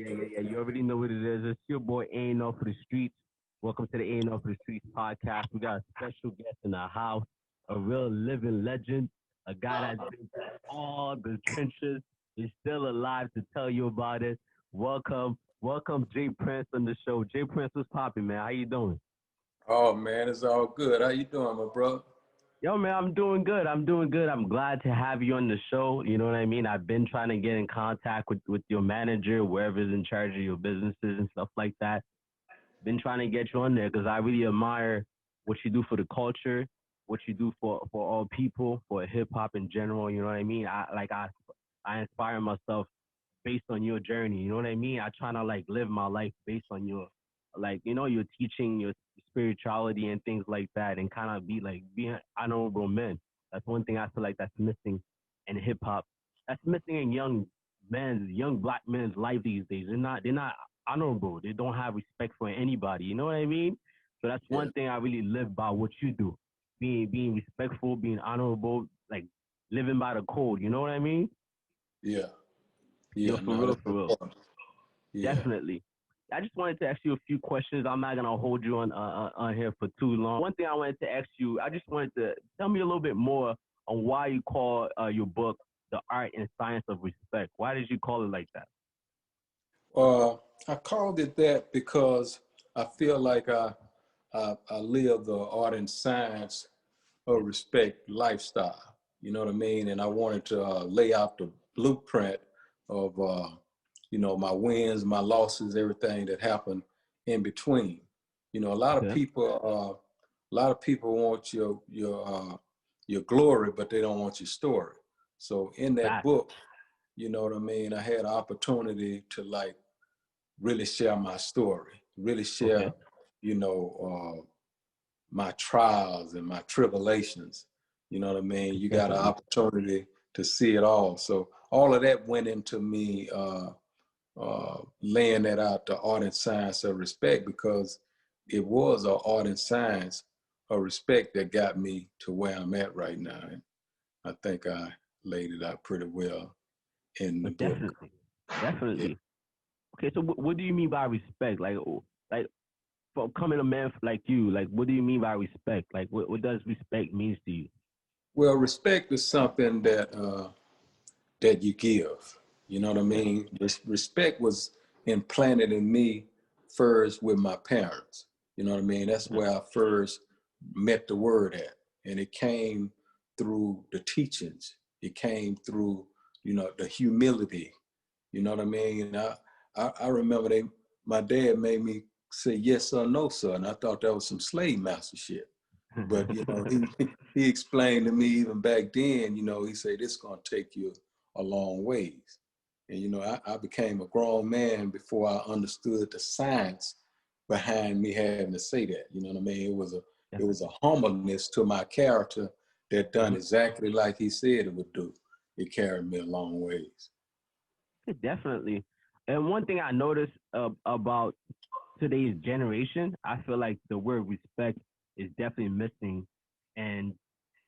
Yeah. You already know what it is. It's your boy Ain't Off for the Streets. Welcome to the Ain't Off for the Streets podcast. We got a special guest in the house, a real living legend, a guy that's been through all the trenches. He's still alive to tell you about it. Welcome, Jay Prince on the show. Jay Prince, what's popping, man? How you doing? Oh man, it's all good. How you doing, my brother? Yo, man, I'm doing good. I'm doing good. I'm glad to have you on the show. You know what I mean? I've been trying to get in contact with your manager, wherever's in charge of your businesses and stuff like that. Been trying to get you on there because I really admire what you do for the culture, what you do for all people, for hip hop in general. You know what I mean? I inspire myself based on your journey. You know what I mean? I try to like live my life based on your your teaching, your spirituality and things like that, and kind of be honorable men. That's one thing I feel like that's missing in hip hop. That's missing in young black men's life these days. They're not honorable. They don't have respect for anybody. You know what I mean? So that's Yeah, one thing I really live by what you do. Being respectful, being honorable, like living by the code. You know what I mean? yeah, Yo, yeah. for No, real, that's for real. important. Yeah. Definitely. I just wanted to ask you a few questions. I'm not gonna hold you on here for too long. One thing I wanted to ask you, I just wanted to tell me a little bit more on why you call your book "The Art and Science of Respect." Why did you call it like that? Uh, I called it that because I feel like I live the art and science of respect lifestyle. You know what I mean? And I wanted to lay out the blueprint of my wins, my losses, everything that happened in between. You know, Okay. a lot of people want your glory, but they don't want your story. So in that Fact. book, you know what I mean, I had an opportunity to like really share my story, really Okay. share, you know, my trials and my tribulations. You know what I mean? You got an Definitely. opportunity to see it all. So all of that went into me laying that out, the art and science of respect, because it was an art and science of respect that got me to where I'm at right now. And I think I laid it out pretty well in the But book. definitely, Yeah. definitely. Okay. So what do you mean by respect? Like for coming a man like you, like what do you mean by respect? Like what does respect means to you? Well, respect is something that you give. You know what I Okay. mean? Respect was implanted in me first with my parents. You know what I mean? That's Okay. where I first met the word at. And it came through the teachings. It came through, the humility. You know what I mean? I remember my dad made me say yes sir, no sir, and I thought that was some slave master shit. But he explained to me even back then, he said it's gonna take you a long ways. And I became a grown man before I understood the science behind me having to say that. You know what I mean? It was a humbleness to my character that done Mhm. exactly like he said it would do. It carried me a long ways. Definitely. And one thing I noticed about today's generation, I feel like the word respect is definitely missing in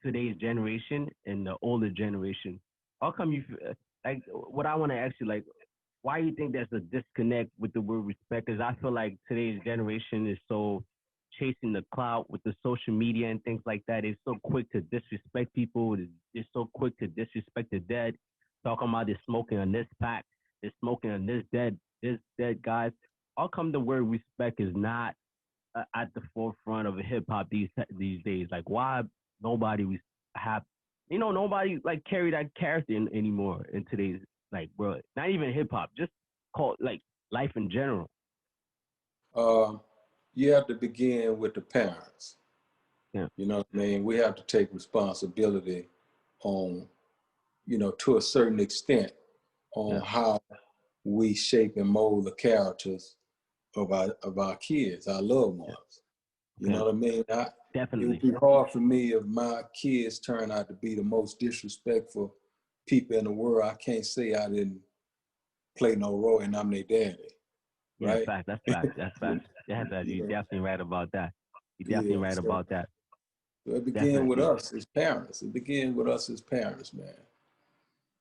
today's generation and the older generation. How come like what I want to ask you, like, why you think there's a disconnect with the word respect? Because I feel like today's generation is so chasing the clout with the social media and things like that. It's so quick to disrespect people. It's so quick to disrespect the dead. Talking about they're smoking on this pack, they're smoking on this dead guys. How come the word respect is not at the forefront of hip hop these days? Like, why nobody have, nobody like carry that character anymore in today's like, bro, not even hip hop, just call like life in general. Uh, you have to begin with the parents. Yeah, You know what I mean? We have to take responsibility on, to a certain extent on yeah, how we shape and mold the characters of our kids, our loved yeah. ones. You Okay, know what I mean? It would definitely. be hard for me if my kids turn out to be the most disrespectful people in the world. I can't say I didn't play no role and I'm their daddy, Yeah, right? fact. That's fact. That's fact. Yeah, that you Yeah, definitely right about that. You definitely yeah. right So, about that. so it began with Definitely. us as parents. It began with us as parents, man.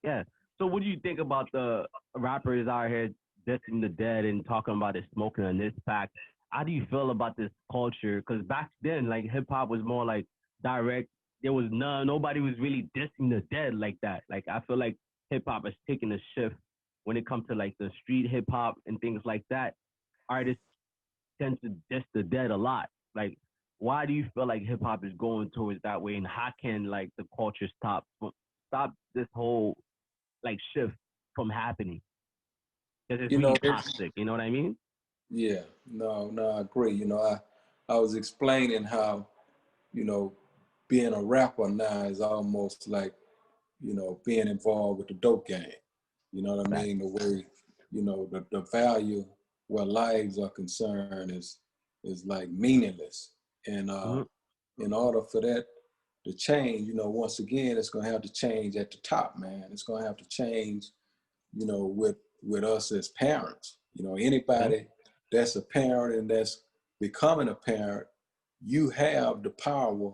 Yeah. So what do you think about the rappers out here? dissing the dead and talking about it smoking on this pack. How do you feel about this culture? Because back then, like hip hop was more like direct. There was nobody was really dissing the dead like that. Like I feel like hip hop is taking a shift when it comes to like the street hip hop and things like that. Artists tend to diss the dead a lot. Like, why do you feel like hip hop is going towards that way, and how can like the culture stop this whole like shift from happening? Because it's You know, really toxic. You know what I mean? yeah, no, I agree. You know, I was explaining how, you know, being a rapper now is almost like, you know, being involved with the dope game. You know what I Fact. mean? The way, you know, the value where lives are concerned is like meaningless. And Mm-hmm. in order for that to change, you know, once again, it's gonna have to change at the top, man. It's gonna have to change, you know, with us as parents. You know, Okay. anybody that's a parent and that's becoming a parent, you have the power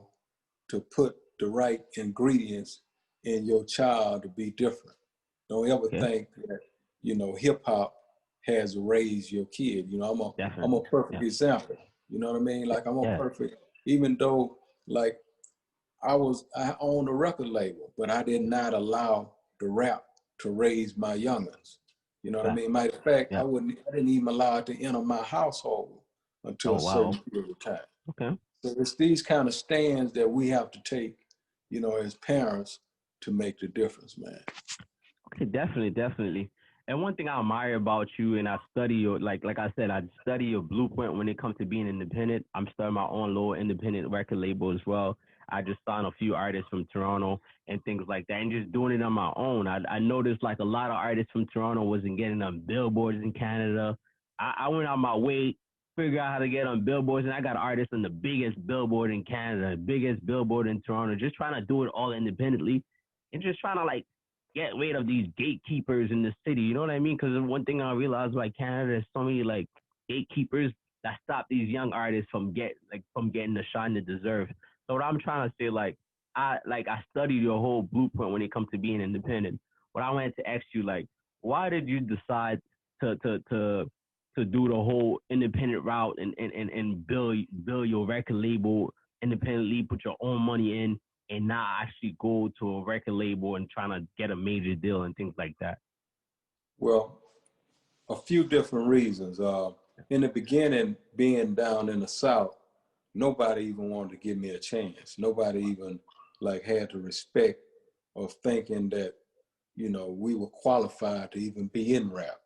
to put the right ingredients in your child to be different. Don't ever Okay. think that, you know, hip hop has raised your kid. You know, I'm a Definitely. perfect Yeah. example. You know what I mean? Like I'm a Yeah. perfect, even though like I owned a record label, but I did not allow the rap to raise my youngins. You know what I Fact. mean? Matter of fact, Yeah. I didn't even allow it to enter my household until Oh a wow. certain period of time. Okay. So it's these kind of stands that we have to take, you know, as parents to make the difference, man. Okay, definitely, definitely. And one thing I admire about you, and I study your like I said, I study your blueprint when it comes to being independent. I'm starting my own little independent record label as well. I just signed a few artists from Toronto and things like that, and just doing it on my own. I noticed like a lot of artists from Toronto wasn't getting on billboards in Canada. I went out my way, figure out how to get on billboards, and I got artists on the biggest billboard in Canada, the biggest billboard in Toronto, just trying to do it all independently and just trying to like get rid of these gatekeepers in the city. You know what I mean? Because one thing I realized about Canada, there's so many like gatekeepers that stop these young artists from getting the shine they deserve. So what I'm trying to say, I studied your whole blueprint when it comes to being independent. What I wanted to ask you, like, why did you decide to do the whole independent route and build your record label independently, put your own money in, and not actually go to a record label and trying to get a major deal and things like that? Well, a few different reasons. In the beginning, being down in the South, nobody even wanted to give me a chance. Nobody even like had the respect of thinking that, you know, we were qualified to even be in rap.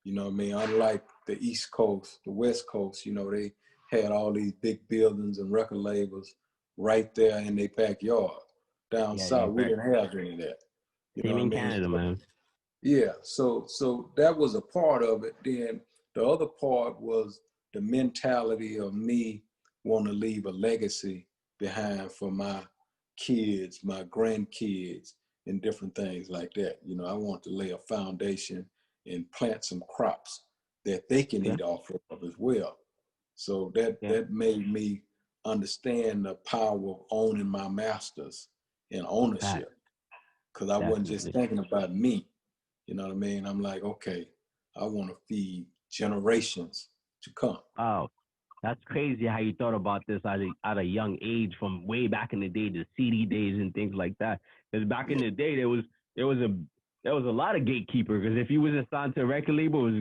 You know what I mean? Unlike the East Coast, the West Coast, you know, they had all these big buildings and record labels right there in their backyard. Down Yeah, south, you're we right. didn't have any of that. You know Same what I in mean? Canada, man. Yeah, so that was a part of it. Then the other part was the mentality of me wanting to leave a legacy behind for my kids, my grandkids, and different things like that. You know, I want to lay a foundation and plant some crops that they can Okay. eat off of as well. So that Yeah. that made me understand the power of owning my masters and Fact. ownership, because I wasn't just Definitely. thinking about me. You know what I mean? I'm like, okay, I want to feed generations to come. Wow. That's crazy how you thought about this at a young age from way back in the day, the CD days and things like that. Because back in Yeah, the day, there was a there was a lot of gatekeeper. Because if you was assigned to a record label, it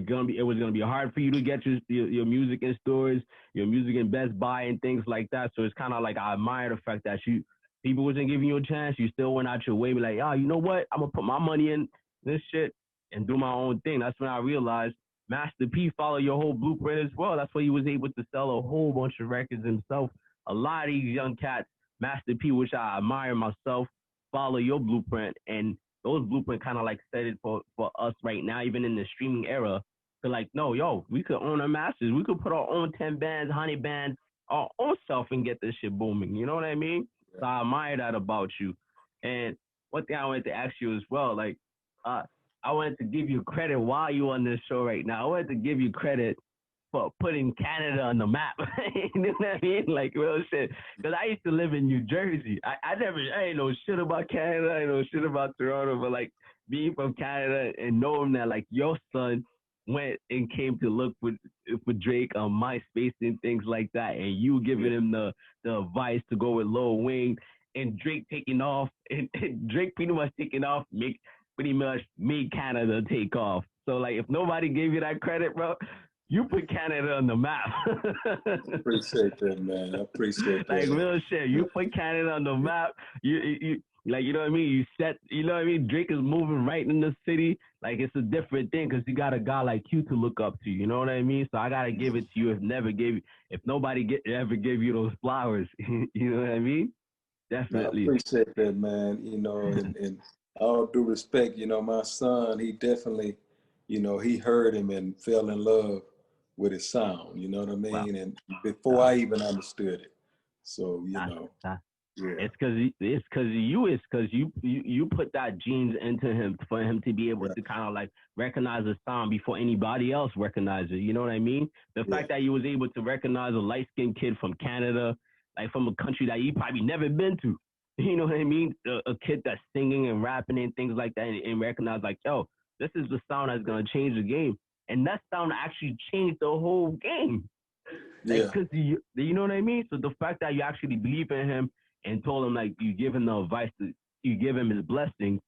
was gonna be hard for you to get your music in stores, your music in Best Buy and things like that. So it's kind of like I admire the fact that you people wasn't giving you a chance. You still went out your way, be like, oh, you know what? I'm gonna put my money in this shit and do my own thing. That's when I realized Master P followed your whole blueprint as well. That's why he was able to sell a whole bunch of records himself. A lot of these young cats, Master P, which I admire myself, follow your blueprint, and those blueprint kind of like set it for us right now, even in the streaming era. To like, no, yo, we could own our masters. We could put our own 10 bands, 100 bands, our own self and get this shit booming. You know what I mean? So I admire that about you. And one thing I wanted to ask you as well, like, uh, I wanted to give you credit while you on this show right now. I wanted to give you credit for putting Canada on the map. You know what I mean? Like real shit. Because I used to live in New Jersey. I ain't know shit about Canada. I ain't know shit about Toronto. But like being from Canada and knowing that like your son went and came to look for Drake on MySpace and things like that, and you Yeah. giving him the advice to go with Lil Wayne, and Drake taking off, and Drake pretty much taking off, pretty much made Canada take off. So like, if nobody gave you that credit, bro, you put Canada on the map. Appreciate that, man. I appreciate Like that. real shit. You put Canada on the map. You like, you know what I mean. You set. You know what I mean. Drake is moving right in the city. Like, it's a different thing because you got a guy like you to look up to. You know what I mean. So I gotta give it to you. If nobody ever gave you those flowers, you know what I mean. No, I Definitely. appreciate that, man. And all due respect, my son, he definitely, he heard him and fell in love with his sound, you know what I Wow. mean? And before Wow. I even understood it. So, That's, that's yeah, it's because you put that genes into him for him to be able yeah, to kind of like recognize a sound before anybody else recognizes it. You know what I mean? The yeah, fact that you was able to recognize a light skinned kid from Canada, like from a country that you probably never been to. You know what I mean? A kid that's singing and rapping and things like that, and recognize like, yo, this is the sound that's gonna change the game, and that sound actually changed the whole game. Like, yeah, cause you know what I mean. So the fact that you actually believe in him and told him like you give him the advice you give him his blessings,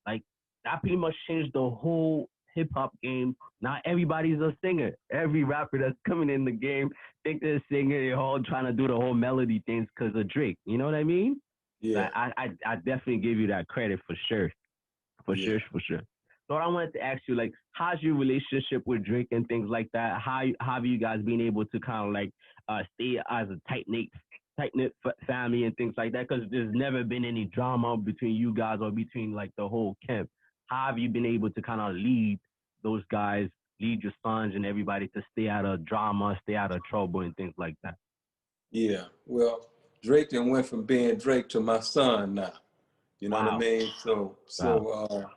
like that pretty much changed the whole hip hop game. Now everybody's a singer. Every rapper that's coming in the game think they're a singer. They're all trying to do the whole melody things because of Drake. You know what I mean? yeah, I definitely give you that credit for sure. For yeah. sure, for sure. So I wanted to ask you, like, how's your relationship with Drake and things like that? How have you guys been able to kind of like stay as a tight knit family and things like that? Because there's never been any drama between you guys or between like the whole camp. How have you been able to kind of lead those guys, lead your sons and everybody to stay out of drama, stay out of trouble and things like that? Yeah. Well, Drake then went from being Drake to my son now. You know what I Wow, mean? So, wow,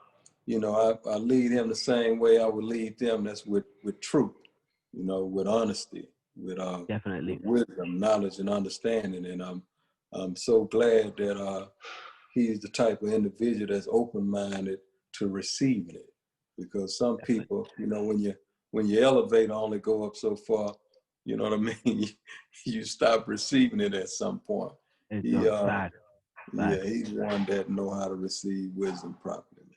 I lead him the same way I would lead them. That's with truth, with honesty, with definitely. wisdom, knowledge, and understanding. And I'm so glad that he's the type of individual that's open-minded to receiving it. Because some Definitely. people, when you elevate, only go up so far. You know what I mean? You stop receiving it at some point. It's He a fact. yeah, Facts. he's one that know how to receive wisdom properly, man.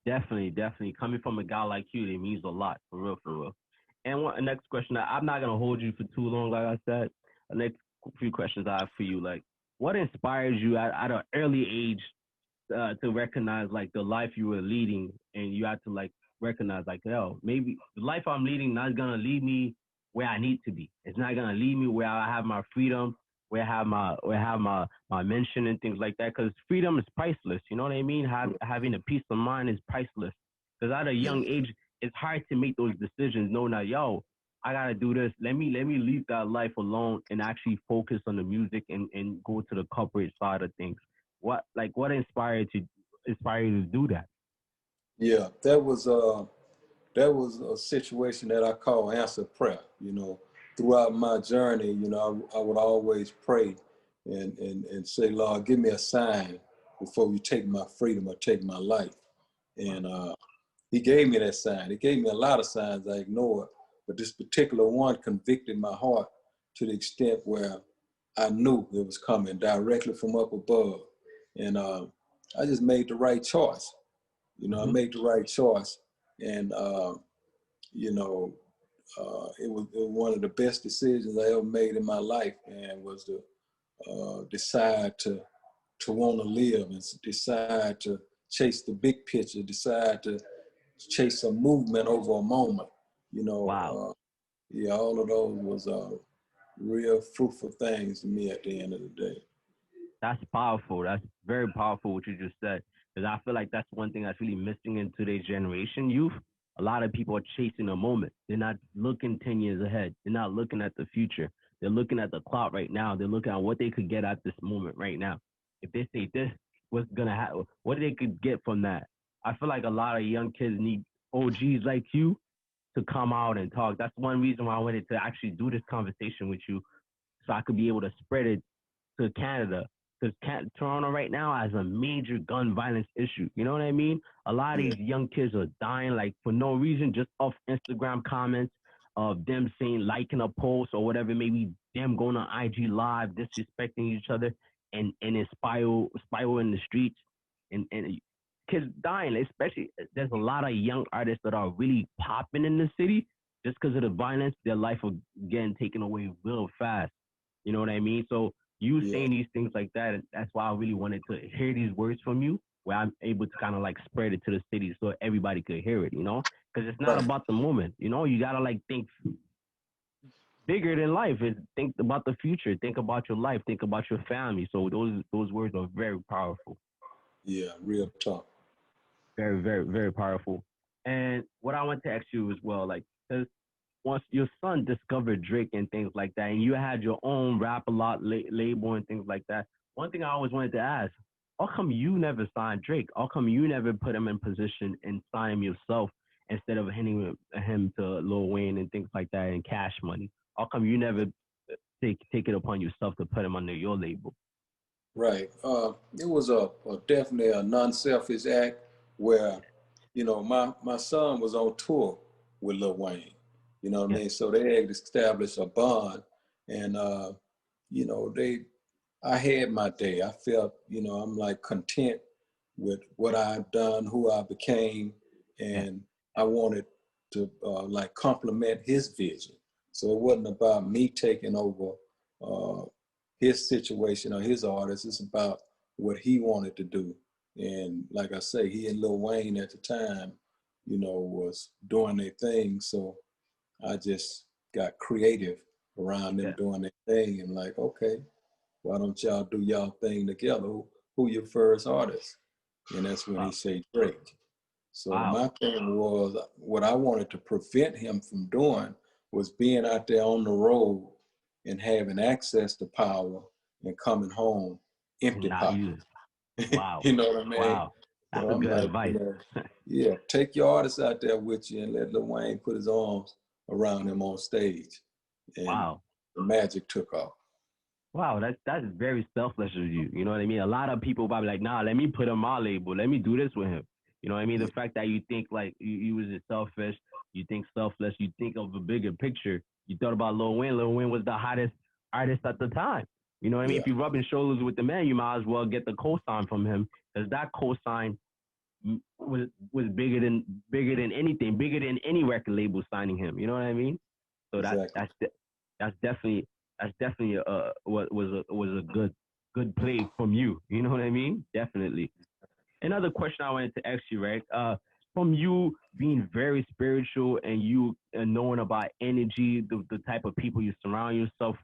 Definitely, definitely. Coming from a guy like you, it means a lot, for real, for real. And next question, I'm not gonna hold you for too long, like I said. The next few questions I have for you, like, what inspires you at an early age to recognize like the life you were leading, and you had to like recognize like, yo, maybe the life I'm leading not gonna lead me where I need to be. It's not gonna lead me where I have my freedom, where I have my mention and things like that. Because freedom is priceless. You know what I mean? Having a peace of mind is priceless. Because at a Yeah, young age, it's hard to make those decisions, knowing that, yo, I gotta do this. Let me leave that life alone and actually focus on the music and go to the corporate side of things. What inspired you to do that? yeah. That was a situation that I call answer prayer. Throughout my journey, I would always pray and say, Lord, give me a sign before you take my freedom or take my life. Wow. And he gave me that sign. He gave me a lot of signs I ignored, but this particular one convicted my heart to the extent where I knew it was coming directly from up above. And I just made the right choice. I Hmm. made the right choice. And, you know, it was one of the best decisions I ever made in my life, and was to decide to want to live and decide to chase the big picture, decide to chase a movement over a moment. You know, Wow. yeah, all of those was real fruitful things to me at the end of the day. That's powerful. That's very powerful what you just said. Because I feel like that's one thing that's really missing in today's generation youth. A lot of people are chasing a moment. They're not looking 10 years ahead. They're not looking at the future. They're looking at the clock right now. They're looking at what they could get at this moment right now. If they say this, what's gonna happen? What they could get from that? I feel like a lot of young kids need OGs like you to come out and talk. That's one reason why I wanted to actually do this conversation with you, so I could be able to spread it to Canada. because Toronto right now has a major gun violence issue. You know what I mean? A lot of Yeah. these young kids are dying like for no reason, just off Instagram comments of them saying liking a post or whatever, maybe them going on IG live, disrespecting each other, and it spiral in the streets, and kids dying. Especially, there's a lot of young artists that are really popping in the city just because of the violence. Their life will getting taken away real fast. You know what I mean? So you Yeah. saying these things like that, and that's why I really wanted to hear these words from you, where I'm able to kind of like spread it to the city so everybody could hear it. You know, because it's not Right. about the moment. You know, you gotta like think bigger than life. Is think about the future. Think about your life. Think about your family. So those words are very powerful. Yeah. Real talk. Very, very, very powerful. And what I want to ask you as well, like, because once your son discovered Drake and things like that, and you had your own rap a lot label and things like that, one thing I always wanted to ask, how come you never signed Drake? How come you never put him in position and sign him yourself instead of handing him to Lil Wayne and things like that and Cash Money? How come you never take it upon yourself to put him under your label? Right. It was a definitely a non-selfish act where, my son was on tour with Lil Wayne. You know what I Yeah, mean? So they had established a bond, and you know, they, I had my day. I felt, I'm like content with what I've done, who I became, yeah, and I wanted to like complement his vision. So it wasn't about me taking over uh, his situation or his artist. It's about what he wanted to do. And like I say, he and Lil Wayne at the time, was doing their thing. So I just got creative around them yeah. doing their thing and like, okay, why don't y'all do y'all thing together? Who your first artist? And that's when he Wow, said Drake. So wow. my thing was what I wanted to prevent him from doing was being out there on the road and having access to power and coming home And empty not pocket. use. Wow, You know what I mean? wow. That's So a I'm good like, advice. yeah, take your artist out there with you and let Lil Wayne put his arms around him on stage. And Wow. the magic took off. Wow, that's very selfless of you. You know what I mean? A lot of people probably like, nah, let me put him on my label. Let me do this with him. You know what I mean? The Yeah, fact that you think like you was selfish, you think selfless, you think of a bigger picture. You thought about Lil Wayne. Lil Wayne was the hottest artist at the time. You know what I mean? yeah, If you're rubbing shoulders with the man, you might as well get the cosign from him because that cosign was bigger than anything, bigger than any record label signing him. You know what I mean? So exactly. that's definitely what was a good play from you. You know what I mean? Definitely. Another question I wanted to ask you, right? From you being very spiritual and you knowing about energy, the type of people you surround yourself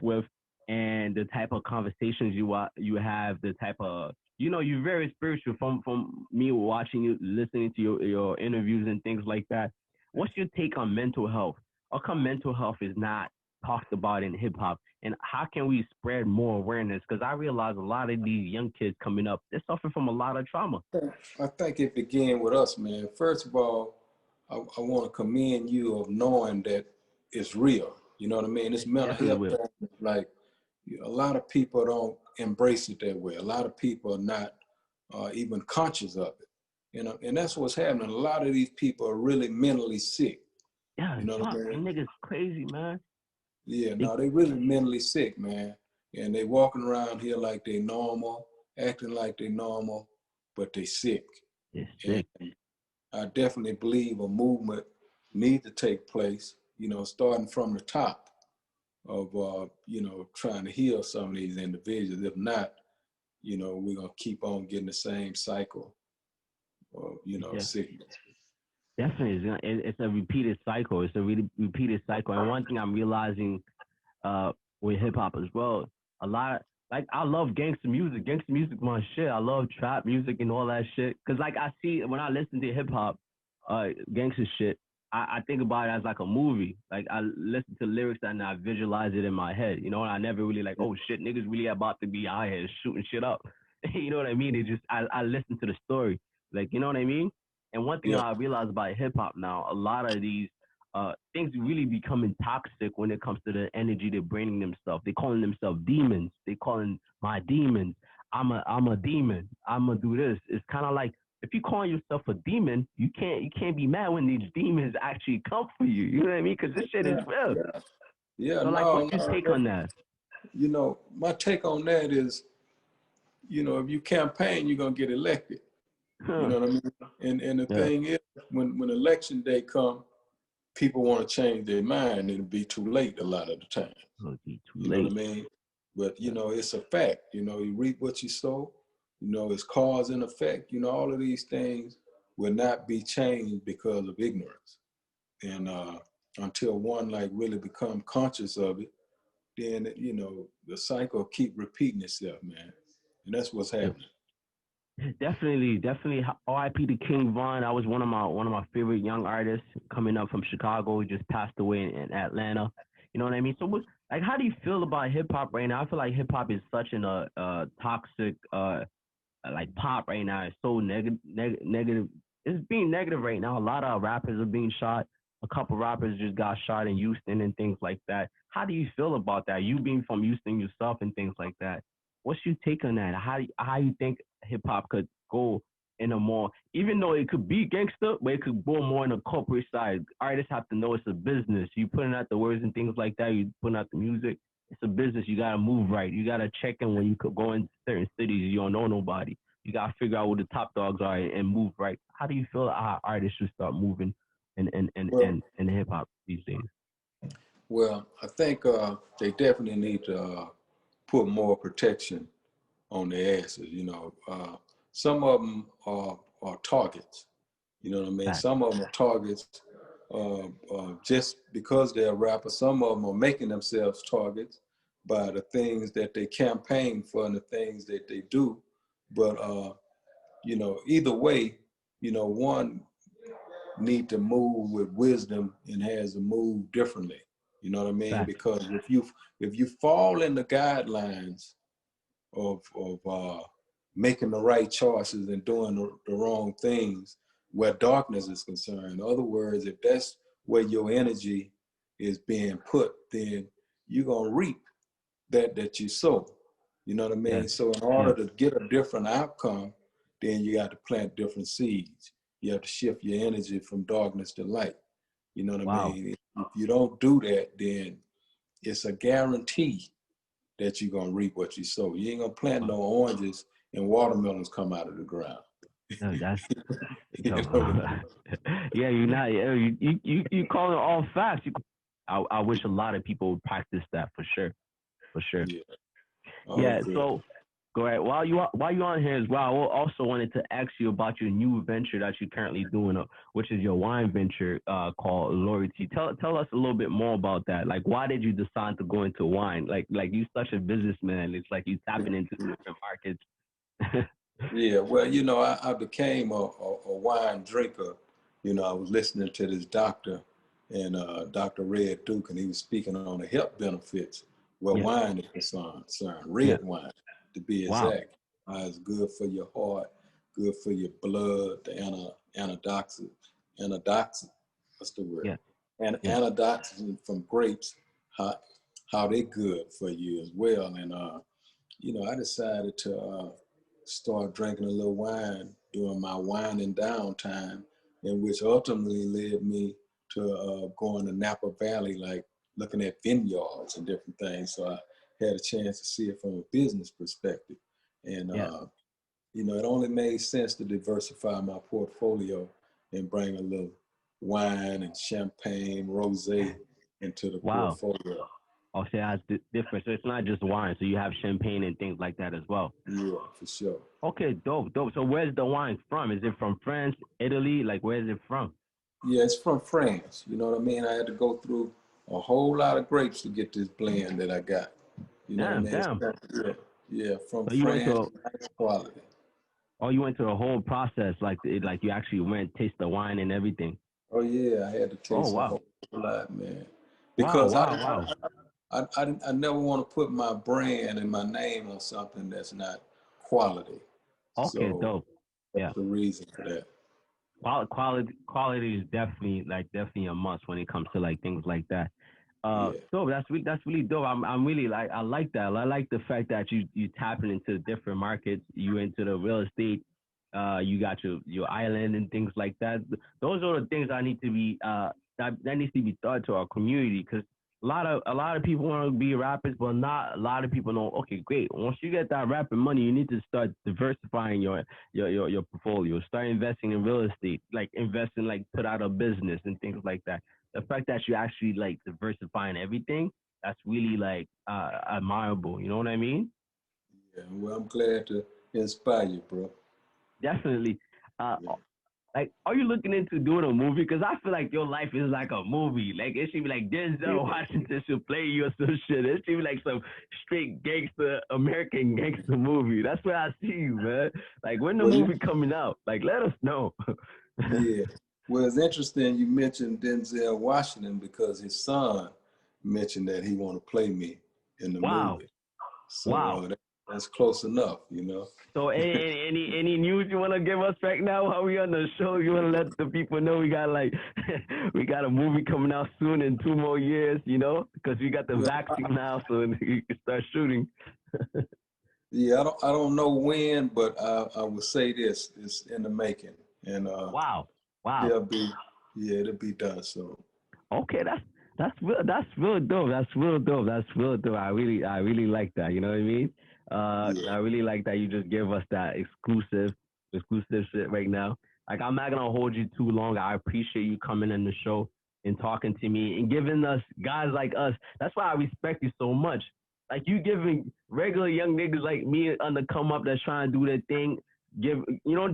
with, and the type of conversations you have, the type of you're very spiritual. From me watching you, listening to your interviews and things like that. What's your take on mental health? How come mental health is not talked about in hip hop? And how can we spread more awareness? Because I realize a lot of these young kids coming up, they're suffering from a lot of trauma. I think it began with us, man. First of all, I want to commend you of knowing that it's real. You know what I mean? This It mental definitely health will. thing, like a lot of people don't embrace it that way. A lot of people are not even conscious of it. And that's what's happening. A lot of these people are really mentally sick. Yeah, You know what I fuck, mean? them niggas crazy, man. Yeah, They, no, they really mentally sick, man. And they walking around here like they normal, acting like they normal, but they sick. they're And sick. I definitely believe a movement needs to take place, starting from the top of, trying to heal some of these individuals. If not, we're going to keep on getting the same cycle of, Yeah, sickness. definitely. It's a repeated cycle. It's a really repeated cycle. And one thing I'm realizing uh with hip hop as well. A lot of, like I love gangster music. Gangster music my shit. I love trap music and all that shit. Cause like I see when I listen to hip hop, gangster shit, I think about it as like a movie. Like I listen to lyrics and I visualize it in my head. You know, and I never really like, oh shit, niggas really about to be out here shooting shit up. You know what I mean? It just I listen to the story. Like, you know what I mean? And one thing Yeah, I realize about hip hop now, a lot of these things really becoming toxic when it comes to the energy they're bringing themselves. They calling themselves demons. They calling my demons. I'm a demon. I'm gonna do this. It's kind of like if you calling yourself a demon, you can't be mad when these demons actually come for you. You know what I mean? Because this shit is Yeah, real. yeah, yeah. So like, No, what's your no. take on that? You know, my take on that is, you know, if you campaign, you're gonna get elected. You Huh. know what I mean? And the Yeah. thing is, when election day come, people want to change their mind, and it'll be too late a lot of the time. It'll be too You know what I late. mean? But you Yeah. know, it's a fact. You know, you reap what you sow. You know, it's cause and effect. You know, all of these things will not be changed because of ignorance. And until one like really become conscious of it, then you know the cycle keep repeating itself, man. And that's what's Yeah. happening. Definitely, definitely. R.I.P. to King Von. That was one of my favorite young artists coming up from Chicago. He just passed away in Atlanta. You know what I mean? So, like, how do you feel about hip hop right now? I feel like hip hop is such an toxic like pop right now. It's so negative. It's being negative right now. A lot of rappers are being shot. A couple rappers just got shot in Houston and things like that. How do you feel about that? You being from Houston yourself and things like that. What's your take on that? How you think hip hop could go in a more, even though it could be gangster, but it could go more in a corporate side. Artists have to know it's a business. You putting out the words and things like that. You putting out the music. It's a business. You gotta move right. You gotta check in when you could go in certain cities. You don't know nobody. You gotta figure out where the top dogs are and move right. How do you feel how artists should start moving Well, in hip hop these days? well, I think they definitely need to put more protection on their asses. You know, some of them are targets. You know what I mean? Fact. Some of them are targets just because they're rappers. Some of them are making themselves targets by the things that they campaign for and the things that they do. But you know, either way, you know, one need to move with wisdom and has to move differently. You know what I mean? Fact. Because if you fall in the guidelines of making the right choices and doing the wrong things where darkness is concerned. In other words, if that's where your energy is being put, then you're gonna reap that you sow. You know what I Yes. mean? So in Yes. order to get a different outcome, then you got to plant different seeds. You have to shift your energy from darkness to light. You know what I Wow. mean? If you don't do that, then it's a guarantee that you're gonna reap what you sow. You ain't gonna plant Wow. no oranges and watermelons come out of the ground. No, that's You so. know? Yeah, you're not. You call it all facts. I wish a lot of people would practice that for sure. For sure. Yeah, all Yeah. good. So go ahead. While you on here as well, I also wanted to ask you about your new venture that you're currently doing, which is your wine venture called Loyalty. Tell us a little bit more about that. Like, why did you decide to go into wine? Like you such a businessman. It's like you tapping into different markets. Yeah, well, you know, I became a wine drinker. You know, I was listening to this doctor and Dr. Red Duke, and he was speaking on the health benefits where Yeah. wine is concerned, Yeah. red wine to be Wow. exact. It's good for your heart, good for your blood, the anodoxin, what's the word? Yeah. And Yeah. anodoxin from grapes, how, how they good for you as well. And you know, I decided to start drinking a little wine during my winding down time, and which ultimately led me to going to Napa Valley, like looking at vineyards and different things. So I had a chance to see it from a business perspective. And, Yeah. you know, it only made sense to diversify my portfolio and bring a little wine and champagne, rosé into the Wow. portfolio. Oh, so that's different. So it's not just wine. So you have champagne and things like that as well. Yeah, for sure. Okay, dope, dope. So where's the wine from? Is it from France, Italy? Like, where is it from? Yeah, it's from France. You know what I mean? I had to go through a whole lot of grapes to get this blend that I got. You know what I Damn, mean? It's damn. yeah, yeah, from So you went France, to, nice quality. you went through the whole process, like you actually went taste the wine and everything. Oh yeah, I had to Oh taste a wow, whole lot, man, wow, because wow, wow. I never want to put my brand and my name on something that's not quality. Okay, So dope. that's Yeah. the reason for that. quality is definitely a must when it comes to like things like that. Yeah. So that's really dope. I'm really like I like that. I like the fact that you tapping into different markets. You into the real estate. You got your island and things like that. Those are the things I need to be that needs to be taught to our community because a lot of people want to be rappers, but not a lot of people know. Okay, great. Once you get that rapping money, you need to start diversifying your portfolio. Start investing in real estate, like investing like put out a business and things like that. The fact that you actually like diversifying everything, that's really like admirable. You know what I mean? Yeah. Well, I'm glad to inspire you, bro. Definitely. Uh, Yeah. like, are you looking into doing a movie? Because I feel like your life is like a movie. Like it should be like Denzel Yeah. Washington should play you or some shit. It should be like some straight gangster American gangster movie. That's where I see you, man. Like when the Well, movie coming out? Like let us know. yeah. Well, it's interesting you mentioned Denzel Washington because his son mentioned that he want to play me in the Wow, movie. So wow. that's close enough, you know. So any news you want to give us right now while we on the show? You want to let the people know we got like we got a movie coming out soon in 2 more years, you know, because we got the Well, vaccine now, so you can start shooting. yeah, I don't know when, but I would say this: it's in the making, and Wow, wow. it'll be, yeah, it'll be done soon. Okay, that's real dope. That's real dope. That's real dope. I really like that. You know what I mean? Yeah, I really like that you just gave us that exclusive shit right now. Like I'm not gonna hold you too long. I appreciate you coming in the show and talking to me and giving us guys like us. That's why I respect you so much. Like you giving regular young niggas like me on the come up that's trying to do their thing give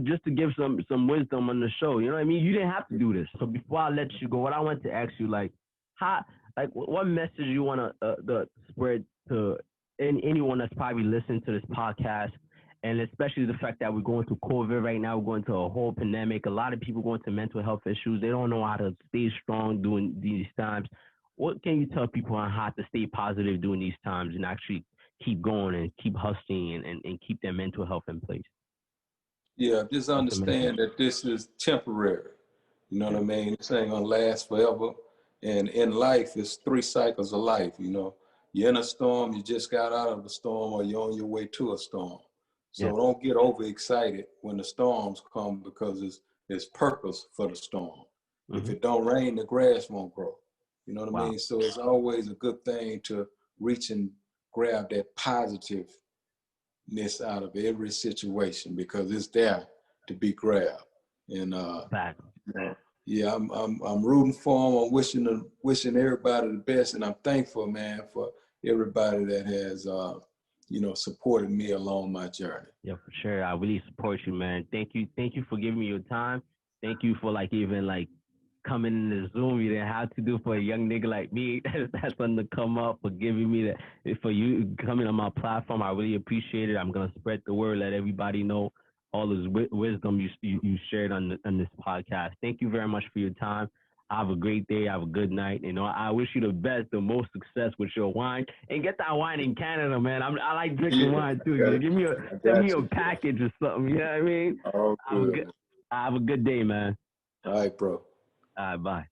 just to give some wisdom on the show. You know what I mean? You didn't have to do this. So before I let you go, what I want to ask you, like, how, like, what message you want to spread to anyone that's probably listening to this podcast, and especially the fact that we're going through COVID right now, we're going through a whole pandemic. A lot of people going through mental health issues. They don't know how to stay strong during these times. What can you tell people on how to stay positive during these times and actually keep going and keep hustling and keep their mental health in place? yeah. Just What's the message? understand that this is temporary. You know what Yeah. I mean? This ain't gonna last forever. And in life, it's 3 cycles of life. You know, you're in a storm, you just got out of a storm, or you're on your way to a storm. Yeah. So don't get overexcited when the storms come because it's purpose for the storm. If Hmm. it don't rain, the grass won't grow. You know what I Wow. mean? So it's always a good thing to reach and grab that positiveness out of every situation because it's there to be grabbed. And Fact. yeah, I'm rooting for them. I'm wishing everybody the best, and I'm thankful, man, for everybody that has supported me along my journey. Yeah, for sure. I really support you, man. Thank you. Thank you for giving me your time. Thank you for like even like coming in the Zoom. You didn't have to do for a young nigga like me. That's when to come up for giving me that for you coming on my platform. I really appreciate it. I'm gonna spread the word, let everybody know all this wisdom you shared on this podcast. Thank you very much for your time. Have a great day. Have a good night. You know, I wish you the best, the most success with your wine, and get that wine in Canada, man. I like drinking Yeah, wine too. I got You it. give me I send me got a you. package or something. You know what I mean? All Have a good, good man. have a good day, man. All right, bro. All right, bye.